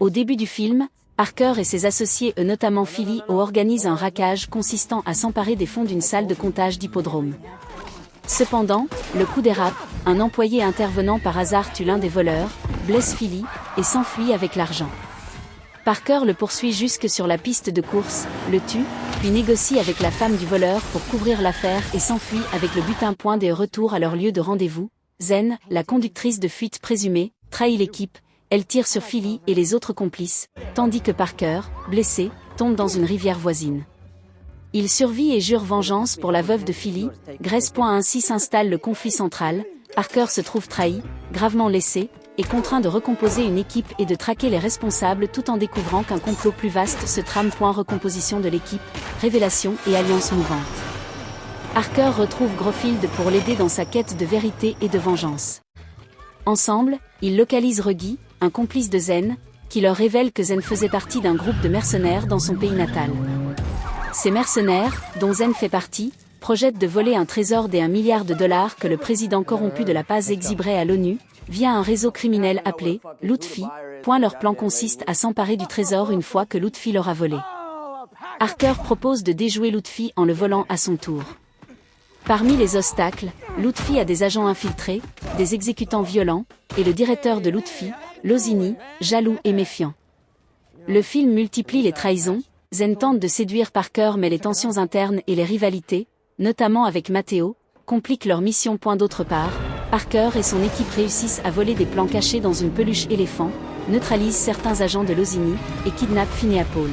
Au début du film, Parker et ses associés notamment Philly organisent un raquage consistant à s'emparer des fonds d'une salle de comptage d'hippodrome. Cependant, le coup dérape, un employé intervenant par hasard tue l'un des voleurs, blesse Philly, et s'enfuit avec l'argent. Parker le poursuit jusque sur la piste de course, le tue, puis négocie avec la femme du voleur pour couvrir l'affaire et s'enfuit avec le butin. Des retours à leur lieu de rendez-vous, Zen, la conductrice de fuite présumée, trahit l'équipe, elle tire sur Philly et les autres complices, tandis que Parker, blessé, tombe dans une rivière voisine. Il survit et jure vengeance pour la veuve de Philly, Grace. Ainsi s'installe le conflit central, Parker se trouve trahi, gravement blessé, et contraint de recomposer une équipe et de traquer les responsables tout en découvrant qu'un complot plus vaste se trame. Recomposition de l'équipe, révélation et alliance mouvante. Parker retrouve Grofield pour l'aider dans sa quête de vérité et de vengeance. Ensemble, ils localisent Ruggie, un complice de Zen, qui leur révèle que Zen faisait partie d'un groupe de mercenaires dans son pays natal. Ces mercenaires, dont Zen fait partie, projettent de voler un trésor d'$1 milliard que le président corrompu de la Paz exhiberait à l'ONU, via un réseau criminel appelé Lutfi. Leur plan consiste à s'emparer du trésor une fois que Lutfi l'aura volé. Parker propose de déjouer Lutfi en le volant à son tour. Parmi les obstacles, Lutfi a des agents infiltrés, des exécutants violents, et le directeur de Lutfi, Lozini, jaloux et méfiant. Le film multiplie les trahisons, Zen tente de séduire Parker mais les tensions internes et les rivalités, notamment avec Matteo, compliquent leur mission. D'autre part, Parker et son équipe réussissent à voler des plans cachés dans une peluche éléphant, neutralisent certains agents de Lozini, et kidnappent Phineas Paul.